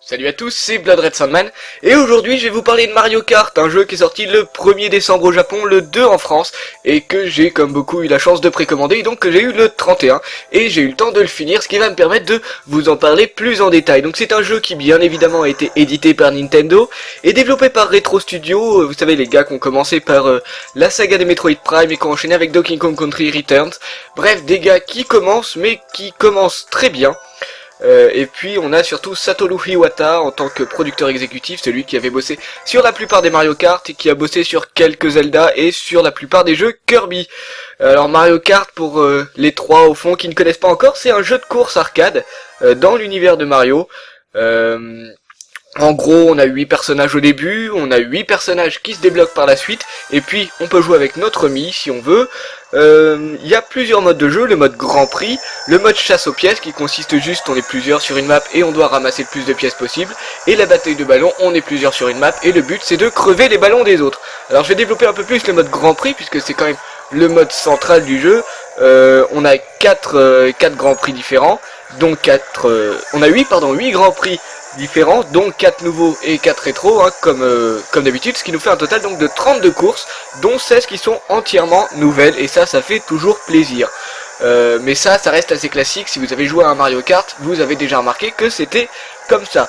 Salut à tous, c'est Blood Red Sandman, et aujourd'hui je vais vous parler de Mario Kart, un jeu qui est sorti le 1er décembre au Japon, le 2 en France, et que j'ai comme beaucoup eu la chance de précommander, et donc que j'ai eu le 31, et j'ai eu le temps de le finir, ce qui va me permettre de vous en parler plus en détail. Donc c'est un jeu qui bien évidemment a été édité par Nintendo, et développé par Retro Studio, vous savez les gars qui ont commencé par la saga des Metroid Prime, et qui ont enchaîné avec Donkey Kong Country Returns, bref des gars qui commencent, mais qui commencent très bien. Et puis on a surtout Satoru Iwata en tant que producteur exécutif, celui qui avait bossé sur la plupart des Mario Kart et qui a bossé sur quelques Zelda et sur la plupart des jeux Kirby. Alors Mario Kart, pour les trois au fond qui ne connaissent pas encore, c'est un jeu de course arcade dans l'univers de Mario. En gros, on a 8 personnages au début, on a 8 personnages qui se débloquent par la suite, et puis on peut jouer avec notre Mii si on veut. Il y a plusieurs modes de jeu, le mode Grand Prix, le mode chasse aux pièces qui consiste juste, on est plusieurs sur une map et on doit ramasser le plus de pièces possible, et la bataille de ballons, on est plusieurs sur une map et le but c'est de crever les ballons des autres. Alors je vais développer un peu plus le mode Grand Prix puisque c'est quand même le mode central du jeu. On a 4 Grands Prix différents, donc on a 8 Grands Prix différents, donc 4 nouveaux et 4 rétros, hein, comme d'habitude, ce qui nous fait un total donc de 32 courses, dont 16 qui sont entièrement nouvelles, et ça fait toujours plaisir. Mais ça reste assez classique, si vous avez joué à un Mario Kart, vous avez déjà remarqué que c'était comme ça.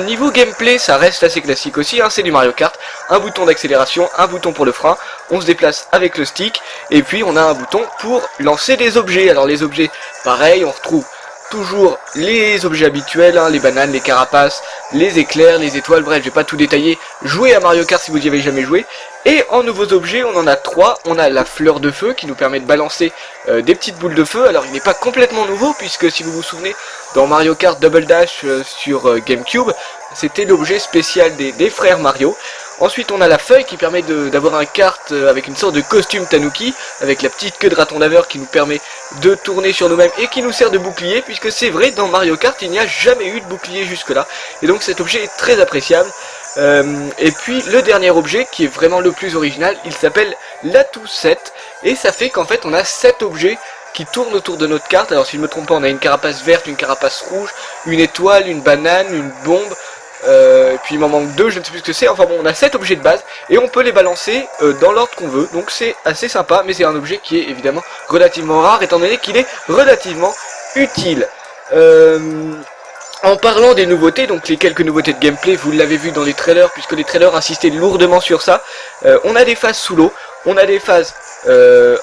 Niveau gameplay, ça reste assez classique aussi, hein, c'est du Mario Kart, un bouton d'accélération, un bouton pour le frein, on se déplace avec le stick, et puis on a un bouton pour lancer des objets. Alors les objets, pareil, on retrouve toujours les objets habituels, hein, les bananes, les carapaces, les éclairs, les étoiles, bref, je vais pas tout détailler. Jouez à Mario Kart si vous n'y avez jamais joué. Et en nouveaux objets, on en a 3. On a la fleur de feu qui nous permet de balancer des petites boules de feu. Alors il n'est pas complètement nouveau puisque si vous vous souvenez, dans Mario Kart Double Dash sur GameCube, c'était l'objet spécial des frères Mario. Ensuite on a la feuille qui permet d'avoir un kart avec une sorte de costume tanuki, avec la petite queue de raton laveur qui nous permet de tourner sur nous-mêmes et qui nous sert de bouclier, puisque c'est vrai, dans Mario Kart il n'y a jamais eu de bouclier jusque là, et donc cet objet est très appréciable. Et puis le dernier objet qui est vraiment le plus original, il s'appelle la toussette, et ça fait qu'en fait on a 7 objets qui tournent autour de notre carte. Alors si je ne me trompe pas, on a une carapace verte, une carapace rouge, une étoile, une banane, une bombe, et puis il m'en manque 2, je ne sais plus ce que c'est. Enfin bon, on a 7 objets de base et on peut les balancer dans l'ordre qu'on veut, donc c'est assez sympa, mais c'est un objet qui est évidemment relativement rare étant donné qu'il est relativement utile. En parlant des nouveautés, donc les quelques nouveautés de gameplay, vous l'avez vu dans les trailers, puisque les trailers insistaient lourdement sur ça. On a des phases sous l'eau, on a des phases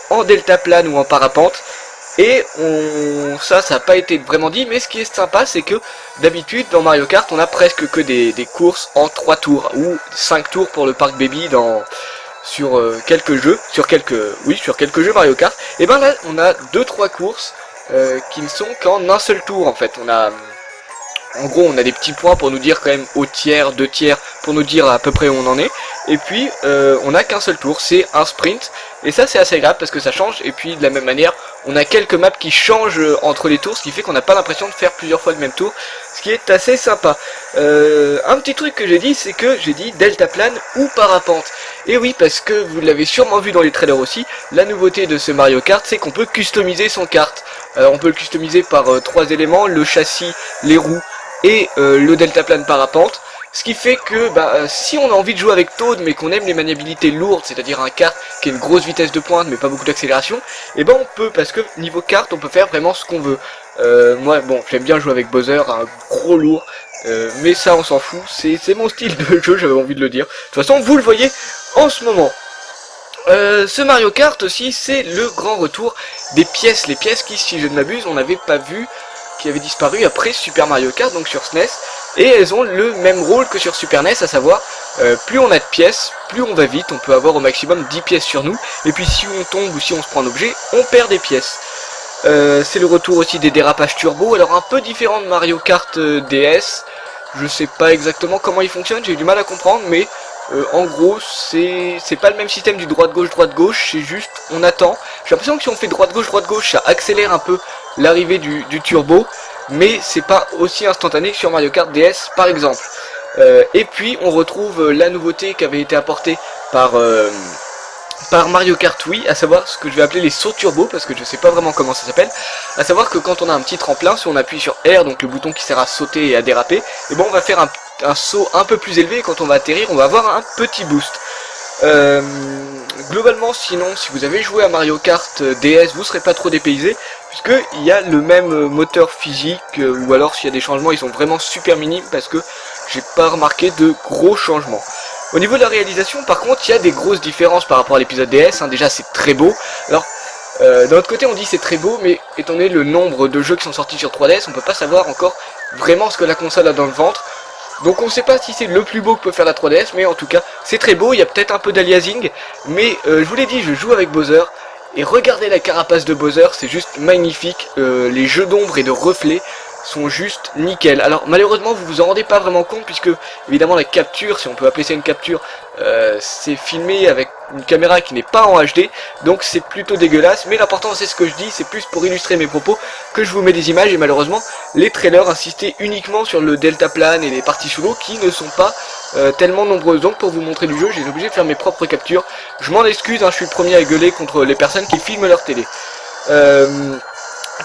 en deltaplane ou en parapente, et ça n'a pas été vraiment dit, mais ce qui est sympa, c'est que d'habitude dans Mario Kart, on a presque que des courses en 3 tours, ou 5 tours pour le Parc Baby sur quelques jeux, sur quelques jeux Mario Kart. Et ben là, on a 2-3 courses qui ne sont qu'en un seul tour en fait. En gros, on a des petits points pour nous dire quand même au tiers, 2 tiers, pour nous dire à peu près où on en est. Et puis, on n'a qu'un seul tour, c'est un sprint. Et ça, c'est assez agréable parce que ça change. Et puis, de la même manière, on a quelques maps qui changent entre les tours, ce qui fait qu'on n'a pas l'impression de faire plusieurs fois le même tour, ce qui est assez sympa. Un petit truc que j'ai dit, c'est que j'ai dit deltaplane ou parapente. Et oui, parce que vous l'avez sûrement vu dans les trailers aussi, la nouveauté de ce Mario Kart, c'est qu'on peut customiser son kart. Alors, on peut le customiser par 3 éléments, le châssis, les roues et le deltaplane parapente. Ce qui fait que si on a envie de jouer avec Toad mais qu'on aime les maniabilités lourdes, c'est-à-dire un kart qui a une grosse vitesse de pointe mais pas beaucoup d'accélération, et ben on peut, parce que niveau kart on peut faire vraiment ce qu'on veut. Moi bon, j'aime bien jouer avec Bowser, un gros lourd, mais ça on s'en fout, c'est mon style de jeu, j'avais envie de le dire. De toute façon vous le voyez en ce moment. Ce Mario Kart aussi, c'est le grand retour des pièces, les pièces qui, si je ne m'abuse, on n'avait pas vu, qui avaient disparu après Super Mario Kart, donc sur SNES, et elles ont le même rôle que sur Super NES, à savoir, plus on a de pièces, plus on va vite, on peut avoir au maximum 10 pièces sur nous, et puis si on tombe ou si on se prend un objet, on perd des pièces. C'est le retour aussi des dérapages turbo, alors un peu différent de Mario Kart DS, je sais pas exactement comment il fonctionne, j'ai eu du mal à comprendre, mais en gros c'est pas le même système du droite-gauche, c'est juste on attend. J'ai l'impression que si on fait droite-gauche, ça accélère un peu l'arrivée du turbo, mais c'est pas aussi instantané que sur Mario Kart DS par exemple. Et puis on retrouve la nouveauté qui avait été apportée par par Mario Kart Wii, à savoir ce que je vais appeler les sauts turbo, parce que je sais pas vraiment comment ça s'appelle, à savoir que quand on a un petit tremplin, si on appuie sur R, donc le bouton qui sert à sauter et à déraper, et bon on va faire un saut un peu plus élevé, et quand on va atterrir, on va avoir un petit boost. Globalement, sinon, si vous avez joué à Mario Kart DS, vous serez pas trop dépaysé, puisque il y a le même moteur physique, ou alors s'il y a des changements, ils sont vraiment super minimes, parce que j'ai pas remarqué de gros changements. Au niveau de la réalisation, par contre, il y a des grosses différences par rapport à l'épisode DS, hein. Déjà c'est très beau. Alors, d'un autre côté on dit c'est très beau, mais étant donné le nombre de jeux qui sont sortis sur 3DS, on peut pas savoir encore vraiment ce que la console a dans le ventre. Donc on sait pas si c'est le plus beau que peut faire la 3DS, mais en tout cas c'est très beau, il y a peut-être un peu d'aliasing, mais je vous l'ai dit, je joue avec Bowser, et regardez la carapace de Bowser, c'est juste magnifique, les jeux d'ombre et de reflets sont juste nickel. Alors malheureusement vous vous en rendez pas vraiment compte, puisque évidemment la capture, si on peut appeler ça une capture, c'est filmé avec une caméra qui n'est pas en HD, donc c'est plutôt dégueulasse, mais l'important c'est ce que je dis, c'est plus pour illustrer mes propos que je vous mets des images, et malheureusement les trailers insistaient uniquement sur le deltaplane et les parties sous l'eau qui ne sont pas tellement nombreuses. Donc pour vous montrer du jeu, j'ai été obligé de faire mes propres captures. Je m'en excuse, hein, je suis le premier à gueuler contre les personnes qui filment leur télé.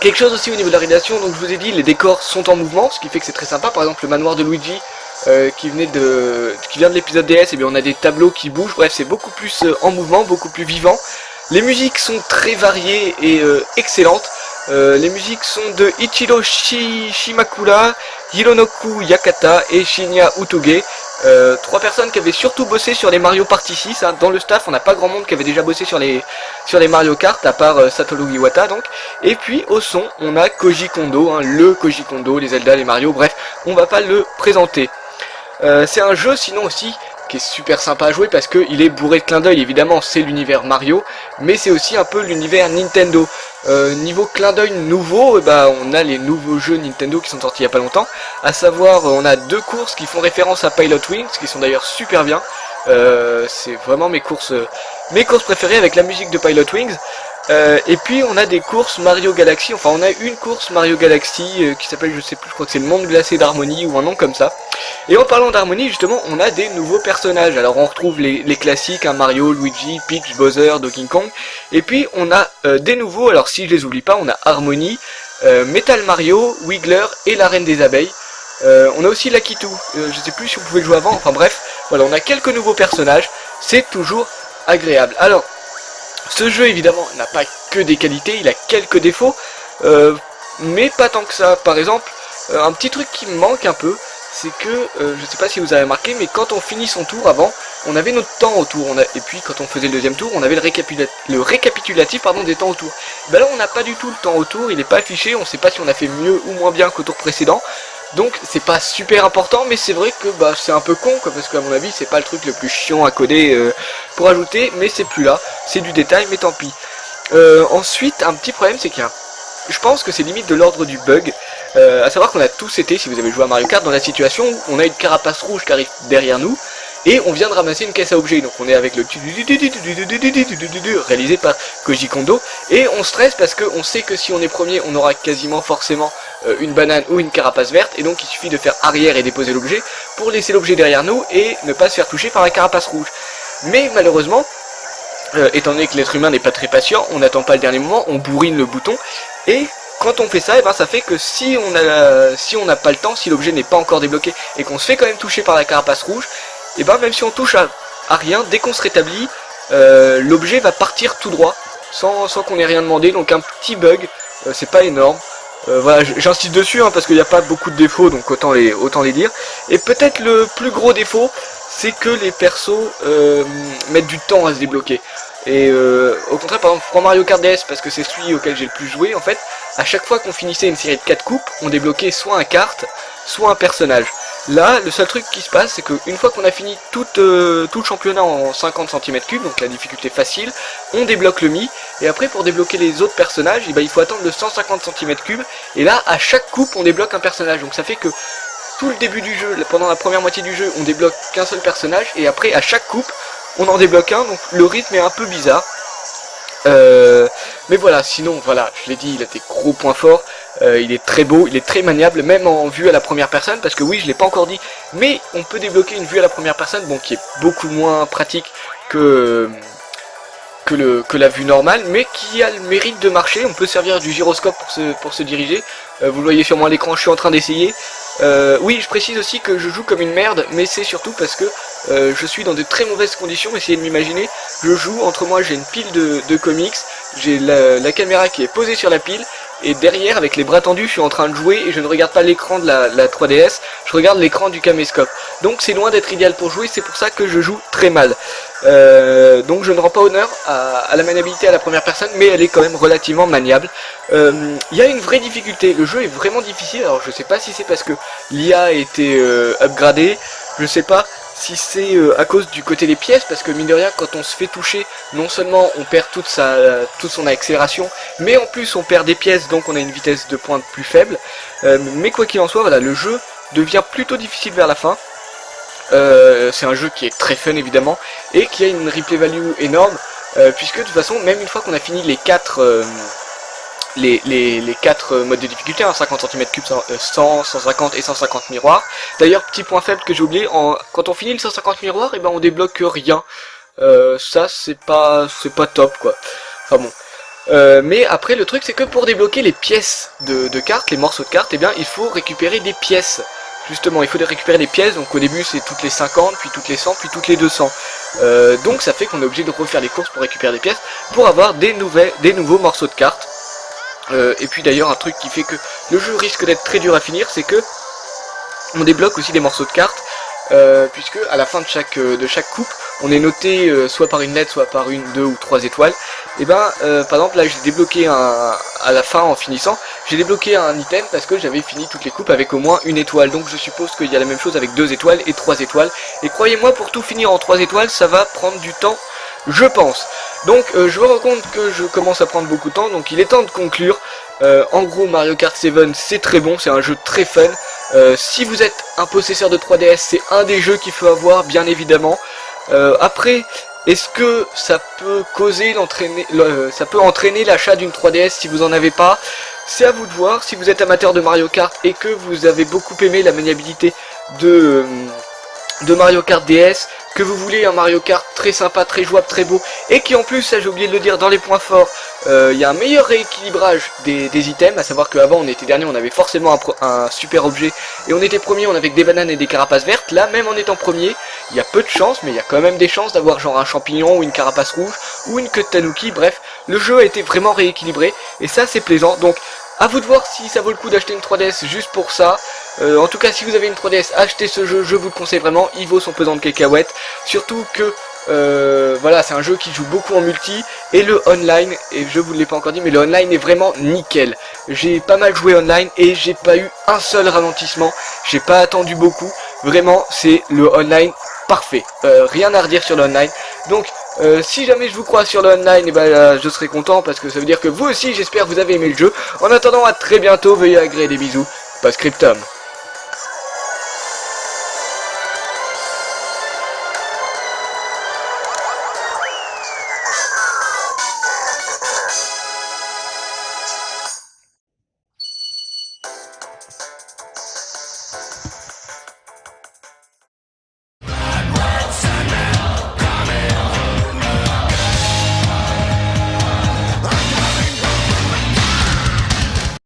Quelque chose aussi au niveau de la réalisation, donc je vous ai dit, les décors sont en mouvement, ce qui fait que c'est très sympa. Par exemple le manoir de Luigi qui vient de l'épisode DS, et bien on a des tableaux qui bougent, bref c'est beaucoup plus en mouvement, beaucoup plus vivant. Les musiques sont très variées et excellentes. Les musiques sont de Ichiro Shimakura, Hironoku Yakata et Shinya Utoge. Trois personnes qui avaient surtout bossé sur les Mario Party 6, hein. Dans le staff on n'a pas grand monde qui avait déjà bossé sur les Mario Kart, à part Satoru Iwata donc. Et puis au son on a Koji Kondo, hein, le Koji Kondo, les Zelda, les Mario, bref on va pas le présenter. C'est un jeu sinon aussi qui est super sympa à jouer, parce qu'il est bourré de clins d'œil. Évidemment c'est l'univers Mario, mais c'est aussi un peu l'univers Nintendo. Niveau clin d'œil nouveau, on a les nouveaux jeux Nintendo qui sont sortis il y a pas longtemps, à savoir on a deux courses qui font référence à Pilot Wings, qui sont d'ailleurs super bien. C'est vraiment mes courses préférées, avec la musique de Pilot Wings. Et puis on a des courses Mario Galaxy, enfin on a une course Mario Galaxy qui s'appelle, je sais plus, je crois que c'est le monde glacé d'Harmonie ou un nom comme ça. Et en parlant d'Harmonie, justement, on a des nouveaux personnages. Alors on retrouve les classiques, hein, Mario, Luigi, Peach, Bowser, Donkey Kong. Et puis on a des nouveaux, alors si je les oublie pas, on a Harmonie, Metal Mario, Wiggler et la Reine des Abeilles. On a aussi Lakitu, je sais plus si on pouvait le jouer avant, enfin bref, voilà, on a quelques nouveaux personnages, c'est toujours agréable. Alors, ce jeu évidemment n'a pas que des qualités, il a quelques défauts, mais pas tant que ça. Par exemple, un petit truc qui me manque un peu, c'est que, je sais pas si vous avez remarqué, mais quand on finit son tour avant, on avait notre temps au tour, et puis quand on faisait le deuxième tour, on avait le récapitulatif des temps au tour. Ben là on n'a pas du tout le temps au tour, il n'est pas affiché, on sait pas si on a fait mieux ou moins bien qu'au tour précédent. Donc c'est pas super important, mais c'est vrai que c'est un peu con quoi, parce qu'à mon avis c'est pas le truc le plus chiant à coder pour ajouter, mais c'est plus là, c'est du détail, mais tant pis. Ensuite un petit problème, c'est qu'il y a je pense que c'est limite de l'ordre du bug, à savoir qu'on a tous été, si vous avez joué à Mario Kart, dans la situation où on a une carapace rouge qui arrive derrière nous, et on vient de ramasser une caisse à objets, donc on est avec le réalisé par Koji Kondo, et on stresse parce qu'on sait que si on est premier, on aura quasiment forcément une banane ou une carapace verte, et donc il suffit de faire arrière et déposer l'objet pour laisser l'objet derrière nous et ne pas se faire toucher par la carapace rouge. Mais malheureusement, étant donné que l'être humain n'est pas très patient, on n'attend pas le dernier moment, on bourrine le bouton, et quand on fait ça, ça fait que si on n'a pas le temps, si l'objet n'est pas encore débloqué et qu'on se fait quand même toucher par la carapace rouge, et même si on touche à rien, dès qu'on se rétablit, l'objet va partir tout droit, sans qu'on ait rien demandé, donc un petit bug, c'est pas énorme. Voilà, j'insiste dessus parce qu'il n'y a pas beaucoup de défauts, donc autant les dire. Et peut-être le plus gros défaut, c'est que les persos mettent du temps à se débloquer. Et au contraire, par exemple, je prends Mario Kart DS parce que c'est celui auquel j'ai le plus joué. En fait, à chaque fois qu'on finissait une série de 4 coupes, on débloquait soit un kart, soit un personnage. Là, le seul truc qui se passe, c'est qu'une fois qu'on a fini tout le championnat en 50 cm3, donc la difficulté facile, on débloque le Mi, et après pour débloquer les autres personnages, il faut attendre le 150 cm3, et là, à chaque coupe, on débloque un personnage, donc ça fait que tout le début du jeu, pendant la première moitié du jeu, on débloque qu'un seul personnage, et après, à chaque coupe, on en débloque un, donc le rythme est un peu bizarre. Mais voilà, sinon, voilà, je l'ai dit, il a des gros points forts. Il est très beau, il est très maniable, même en vue à la première personne, parce que oui, je l'ai pas encore dit, mais on peut débloquer une vue à la première personne, bon, qui est beaucoup moins pratique que que la vue normale, mais qui a le mérite de marcher. On peut servir du gyroscope pour se diriger. Vous le voyez sûrement à l'écran, je suis en train d'essayer. Oui, je précise aussi que je joue comme une merde, mais c'est surtout parce que je suis dans de très mauvaises conditions. Essayez de m'imaginer, je joue, entre moi j'ai une pile de comics, j'ai la caméra qui est posée sur la pile, et derrière, avec les bras tendus, je suis en train de jouer et je ne regarde pas l'écran de la 3DS, je regarde l'écran du caméscope. Donc c'est loin d'être idéal pour jouer, c'est pour ça que je joue très mal. Donc je ne rends pas honneur à la maniabilité à la première personne, mais elle est quand même relativement maniable. Il y a une vraie difficulté, le jeu est vraiment difficile, alors je sais pas si c'est parce que l'IA a été upgradée, je sais pas si c'est à cause du côté des pièces, parce que mine de rien, quand on se fait toucher, non seulement on perd toute son accélération, mais en plus on perd des pièces, donc on a une vitesse de pointe plus faible. Mais quoi qu'il en soit, voilà, le jeu devient plutôt difficile vers la fin. C'est un jeu qui est très fun évidemment, et qui a une replay value énorme, puisque de toute façon, même une fois qu'on a fini les 4... les 4 modes de difficulté, hein, 50 cm3, 100, 150 et 150 miroirs. D'ailleurs, petit point faible que j'ai oublié, quand on finit le 150 miroirs, et ben on débloque rien. Ça c'est pas top quoi. Enfin bon. Mais après le truc c'est que pour débloquer les pièces de cartes, les morceaux de cartes, et bien il faut récupérer des pièces. Justement, il faut récupérer des pièces, donc au début c'est toutes les 50, puis toutes les 100, puis toutes les 200. Donc ça fait qu'on est obligé de refaire les courses pour récupérer des pièces, pour avoir des nouveaux morceaux de cartes. Et puis d'ailleurs un truc qui fait que le jeu risque d'être très dur à finir, c'est que on débloque aussi des morceaux de cartes, puisque à la fin de chaque coupe, on est noté soit par une lettre, soit par une, 2 ou 3 étoiles. Et ben par exemple là j'ai débloqué à la fin en finissant, j'ai débloqué un item parce que j'avais fini toutes les coupes avec au moins une étoile. Donc je suppose qu'il y a la même chose avec 2 étoiles et 3 étoiles. Et croyez-moi, pour tout finir en 3 étoiles, ça va prendre du temps, je pense. Donc je me rends compte que je commence à prendre beaucoup de temps, donc il est temps de conclure. En gros, Mario Kart 7 c'est très bon, c'est un jeu très fun. Si vous êtes un possesseur de 3DS, c'est un des jeux qu'il faut avoir, bien évidemment. Après, est-ce que ça peut ça peut entraîner l'achat d'une 3DS si vous en avez pas? C'est à vous de voir. Si vous êtes amateur de Mario Kart et que vous avez beaucoup aimé la maniabilité de Mario Kart DS, que vous voulez un Mario Kart très sympa, très jouable, très beau, et qui en plus, ça j'ai oublié de le dire dans les points forts, il y a un meilleur rééquilibrage des items, à savoir qu'avant on était dernier, on avait forcément un super objet, et on était premier, on avait que des bananes et des carapaces vertes. Là, même en étant premier, il y a peu de chances, mais il y a quand même des chances d'avoir genre un champignon, ou une carapace rouge, ou une queue de tanuki. Bref, le jeu a été vraiment rééquilibré, et ça c'est plaisant. Donc à vous de voir si ça vaut le coup d'acheter une 3DS juste pour ça. En tout cas, si vous avez une 3DS, achetez ce jeu, je vous le conseille vraiment, il vaut son pesant de cacahuètes. Surtout que, voilà, c'est un jeu qui joue beaucoup en multi, et le online, et je vous l'ai pas encore dit, mais le online est vraiment nickel. J'ai pas mal joué online, et j'ai pas eu un seul ralentissement, j'ai pas attendu beaucoup, vraiment, c'est le online parfait. Rien à redire sur le online. Donc, si jamais je vous crois sur le online, et ben, je serai content, parce que ça veut dire que vous aussi, j'espère, vous avez aimé le jeu. En attendant, à très bientôt, veuillez agréer des bisous, pas scriptum.